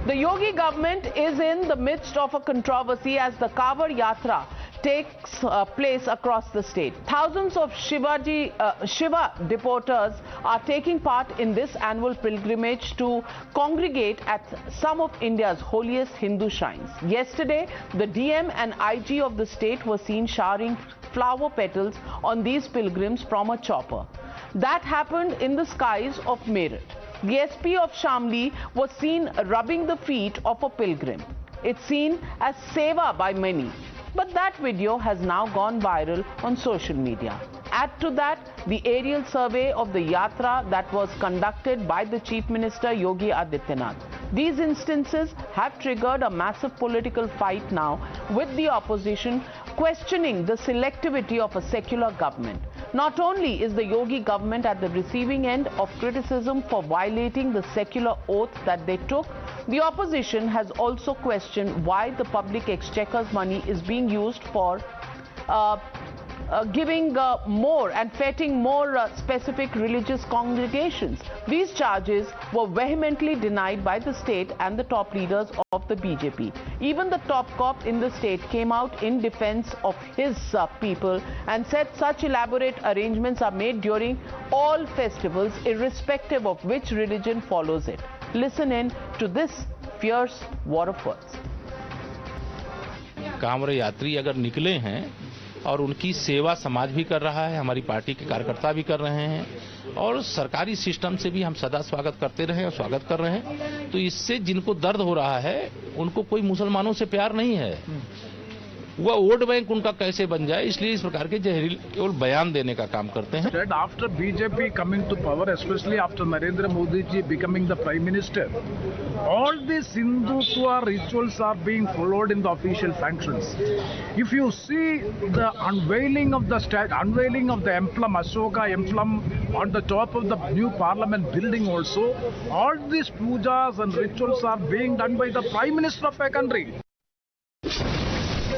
The Yogi government is in the midst of a controversy as the Kanwariyas takes place across the state. Thousands of Shiva devotees are taking part in this annual pilgrimage to congregate at some of India's holiest Hindu shrines. Yesterday, the DM and IG of the state were seen showering flower petals on these pilgrims from a chopper. That happened in the skies of Meerut. The SP of Shamli was seen rubbing the feet of a pilgrim. It's seen as Sewa by many. But that video has now gone viral on social media. Add to that the aerial survey of the yatra that was conducted by the Chief Minister Yogi Adityanath. These instances have triggered a massive political fight now, with the opposition questioning the selectivity of a secular government. Not only is the Yogi government at the receiving end of criticism for violating the secular oath that they took, the opposition has also questioned why the public exchequer's money is being used for giving more and feting more specific religious congregations. These charges were vehemently denied by the state and the top leaders of the BJP. Even the top cop in the state came out in defense of his people and said such elaborate arrangements are made during all festivals, irrespective of which religion follows it. Listen in to this fierce war of words. Kanwar यात्री अगर निकले हैं और उनकी सेवा समाज भी कर रहा है, हमारी पार्टी के कार्यकर्ता भी कर रहे हैं और सरकारी सिस्टम से भी हम सदा स्वागत करते रहे और स्वागत कर रहे हैं, तो इससे जिनको दर्द हो रहा है उनको कोई मुसलमानों से प्यार नहीं है, वह वोट बैंक उनका कैसे बन जाए, इसलिए इस प्रकार के जहरील केवल बयान देने का काम करते हैं. After BJP coming to power, especially after Narendra Modi ji becoming the Prime Minister, all these Hindutva rituals are being followed in the official functions. If you see the unveiling of the emblem, Ashoka emblem on the top of the new Parliament building also, all these pujas and rituals are being done by the Prime Minister of a country.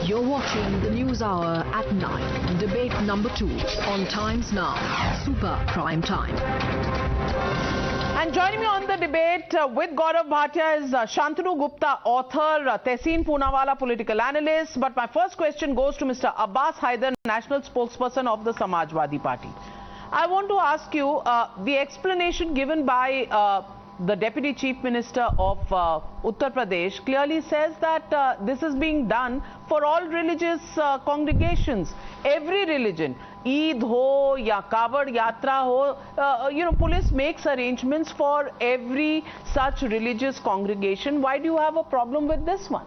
You're watching the News Hour at 9, debate number 2 on Times Now, Super Prime Time. And joining me on the debate with Gaurav Bhatia is Shantanu Gupta, author, Tehseen Poonawala, political analyst. But my first question goes to Mr. Abbas Haider, national spokesperson of the Samajwadi Party. I want to ask you the explanation given by the Deputy Chief Minister of Uttar Pradesh clearly says that this is being done for all religious congregations, every religion, Eid ho ya Kanwar Yatra ho, police makes arrangements for every such religious congregation. Why do you have a problem with this one?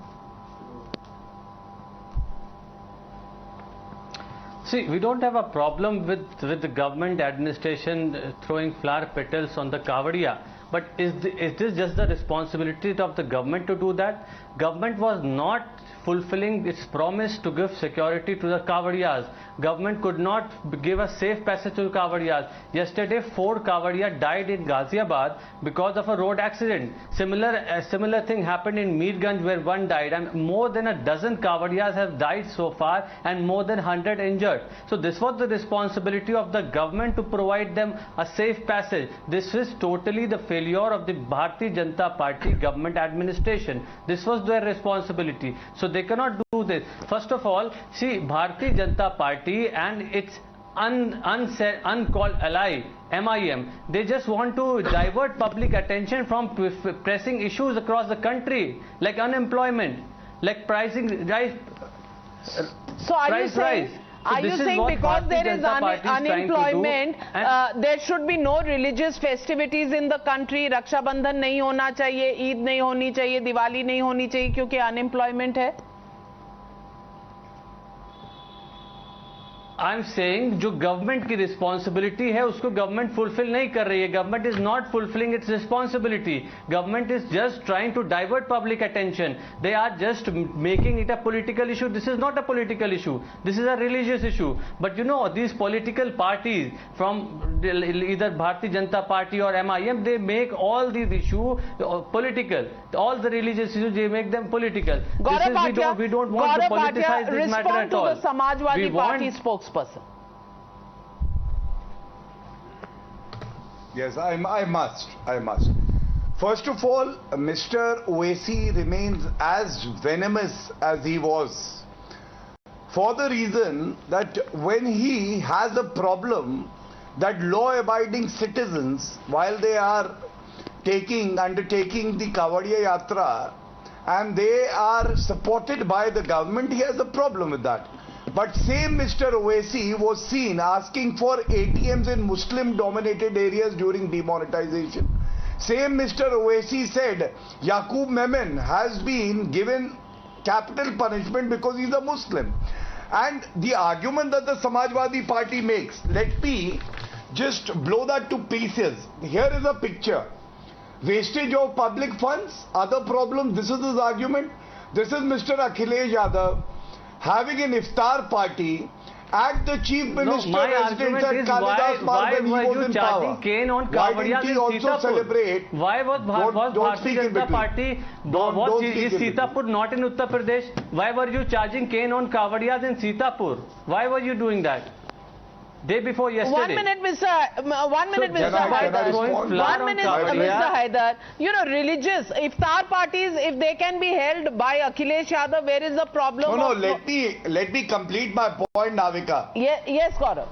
See, we don't have a problem with the government administration throwing flower petals on the Kanwariya. But is this just the responsibility of the government to do that? Government was not fulfilling its promise to give security to the Kanwariyas. Government could not give a safe passage to the Kanwariyas. Yesterday, 4 Kanwariyas died in Ghaziabad because of a road accident. Similar thing happened in Meerganj where 1 died, and more than a dozen Kanwariyas have died so far and more than 100 injured. So this was the responsibility of the government to provide them a safe passage. This is totally the failure of the Bharatiya Janata Party government administration. This was their responsibility. So they cannot do this. First of all, see, Bharatiya Janata Party and its uncalled ally, MIM, they just want to divert public attention from pressing issues across the country, like unemployment, like pricing rise. So are you saying because there is unemployment, there should be no religious festivities in the country? Raksha Bandhan nahi hona chahiye, Eid nahi honi chahiye, Diwali nahi honi chahiye kyunki unemployment hai? I'm saying जो government की responsibility है उसको government fulfil नहीं कर रही है. Government is not fulfilling its responsibility. Government is just trying to divert public attention. They are just making it a political issue. This is not a political issue. This is a religious issue. But you know these political parties from either Bharatiya Janata Party or MIM, they make all these issues political. All the religious issues, they make them political. We don't want to politicize this matter at all. Respond to the Samajwadi Party spokesperson. Yes, I must. First of all, Mr. Owaisi remains as venomous as he was, for the reason that when he has a problem that law-abiding citizens, while they are undertaking the Kanwariya Yatra and they are supported by the government, he has a problem with that. But same Mr. Owaisi was seen asking for ATMs in Muslim-dominated areas during demonetization. Same Mr. Owaisi said Yaqub Memon has been given capital punishment because he's a Muslim. And the argument that the Samajwadi Party makes, let me just blow that to pieces. Here is a picture. Wastage of public funds, other problems, this is his argument. This is Mr. Akhilesh Yadav having an iftar party at the chief minister residence at Kalidas Park when he was in power. Why didn't he also celebrate? Why was Bharatiya Janata Party, is Sitapur not in Uttar Pradesh? Why were you charging cane on Kanwariyas in Sitapur? Why were you doing that? Day before yesterday. 1 minute, Mr. Haider. You know, religious iftar parties, if they can be held by Akhilesh Yadav, where is the problem? No, let me complete my point, Navika. Yes, Gaurav.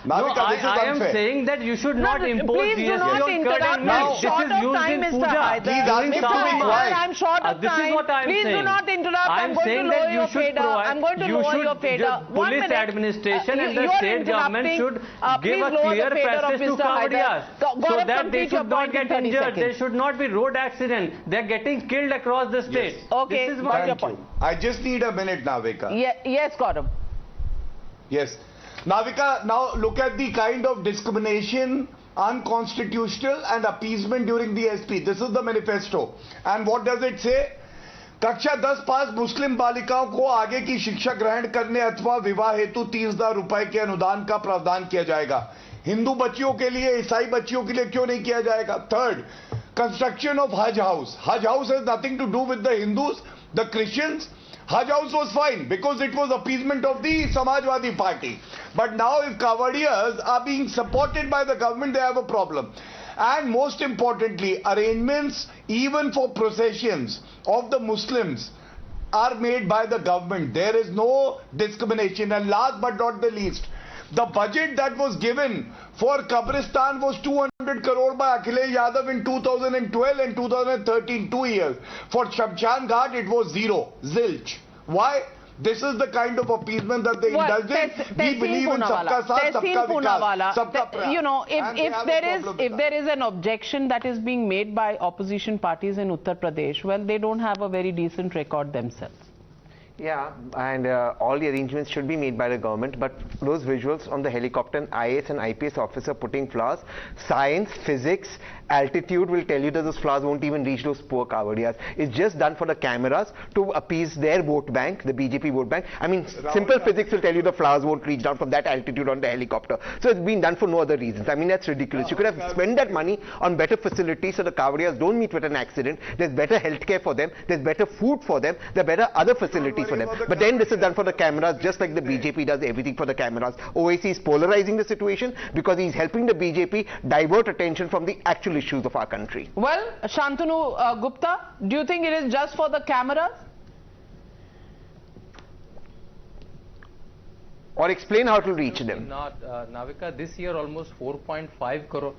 Navika, no, this is I am unfair. saying that you should not impose please do not interrupt. I'm short of time, Mr. Haider. Please ask him to be quiet. I'm short of This time. is what I am please saying. do not interrupt. I'm going to lower your fader. I'm going to lower your fader. Police administration and the state government should give a clear passage to Kanwariyas so that they should not get injured. There should not be road accident. They're getting killed across the state. Yes. Okay, this is my point. I just need a minute, Navika. Yes, Gaurav. Yes. Navika, now look at the kind of discrimination, unconstitutional and appeasement during the SP. This is the manifesto. And what does it say? कक्षा 10 पास मुस्लिम बालिकाओं को आगे की शिक्षा ग्रहण करने अथवा विवाह हेतु 30,000 रुपए के अनुदान का प्रावधान किया जाएगा. हिंदू बच्चियों के लिए, ईसाई बच्चियों के लिए क्यों नहीं किया जाएगा? Third, construction of Hajj house. Hajj house has nothing to do with the Hindus, the Christians. Hajj house was fine because it was appeasement of the Samajwadi Party. But now if Kanwariyas are being supported by the government, they have a problem. And most importantly, arrangements even for processions of the Muslims are made by the government. There is no discrimination. And last but not the least, the budget that was given for Kabristan was 200 crore by Akhilesh Yadav in 2012 and 2013, 2 years. For Shamshan Ghat, it was zero, zilch. Why? This is the kind of appeasement that they indulge in. We believe in sabka saath, sabka vikas, sabka prayas. You know, if there is an objection that is being made by opposition parties in Uttar Pradesh, well, they don't have a very decent record themselves. Yeah, and all the arrangements should be made by the government, but those visuals on the helicopter and IAS and IPS officer putting flowers, science, physics, altitude will tell you that those flowers won't even reach those poor Kanwariyas. It's just done for the cameras to appease their vote bank, the BJP vote bank. I mean, simple physics will tell you the flowers won't reach down from that altitude on the helicopter. So it's been done for no other reasons. I mean, that's ridiculous. You could have spent that money on better facilities so the Kanwariyas don't meet with an accident. There's better healthcare for them. There's better food for them. There are better other facilities for them. But then this is done for the cameras, just like the BJP does everything for the cameras. OIC is polarizing the situation because he's helping the BJP divert attention from the actual issues of our country. Well, Shantanu Gupta, do you think it is just for the cameras? Or explain how to reach them. Not, Navika, this year almost 4.5 crore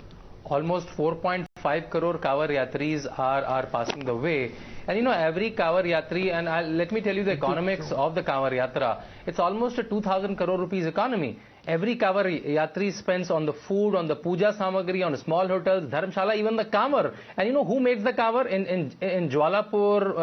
Kanwar Yatris are passing the way. And you know, every Kanwar Yatri, and let me tell you the economics of the Kanwar Yatra, it's almost a 2,000 crore rupees economy. Every Kanwar Yatri spends on the food, on the puja samagri, on small hotels, dharamshala, even the Kanwar. And you know who makes the Kanwar? In Jwalapur,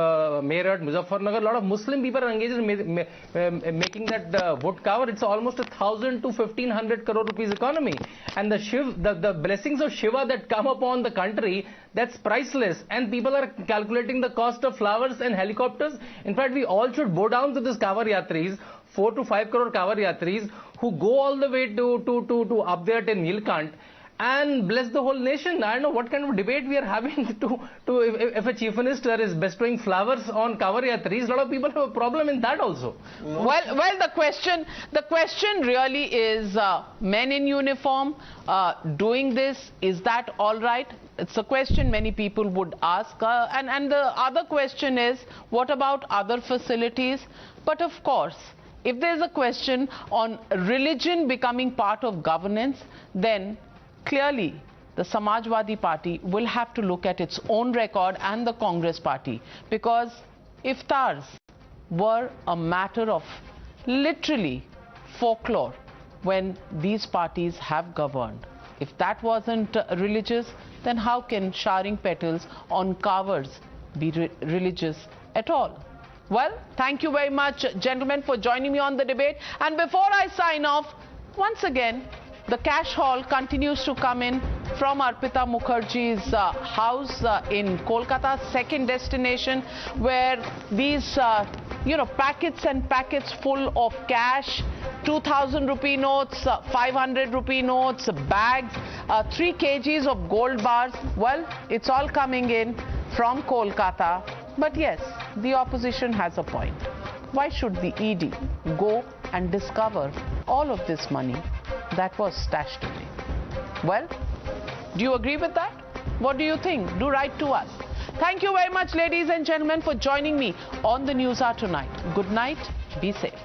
Meerut, Muzaffarnagar, a lot of Muslim people are engaged in making that wood Kanwar. It's almost 1,000 to 1,500 crore rupees economy. And the blessings of Shiva that come upon the country, that's priceless. And people are calculating the cost of flowers and helicopters. In fact, we all should bow down to this Kanwar Yatris, 4 to 5 crore Kanwar Yatris, who go all the way to up there to Nilkant and bless the whole nation. I don't know what kind of debate we are having if a chief minister is bestowing flowers on Kanwariya trees. A lot of people have a problem in that also. No. Well, the question really is men in uniform doing this. Is that all right? It's a question many people would ask. And the other question is, what about other facilities? But of course, if there's a question on religion becoming part of governance, then clearly the Samajwadi Party will have to look at its own record and the Congress Party, because iftars were a matter of literally folklore when these parties have governed. If that wasn't religious, then how can showering petals on covers be religious at all? Well, thank you very much, gentlemen, for joining me on the debate. And before I sign off, once again, the cash haul continues to come in from Arpita Mukherjee's house in Kolkata, second destination, where these, packets and packets full of cash, 2,000 rupee notes, 500 rupee notes, bags, 3 kgs of gold bars. Well, it's all coming in from Kolkata. But yes, the opposition has a point. Why should the ED go and discover all of this money that was stashed away? Well, do you agree with that? What do you think? Do write to us. Thank you very much, ladies and gentlemen, for joining me on the News Hour tonight. Good night. Be safe.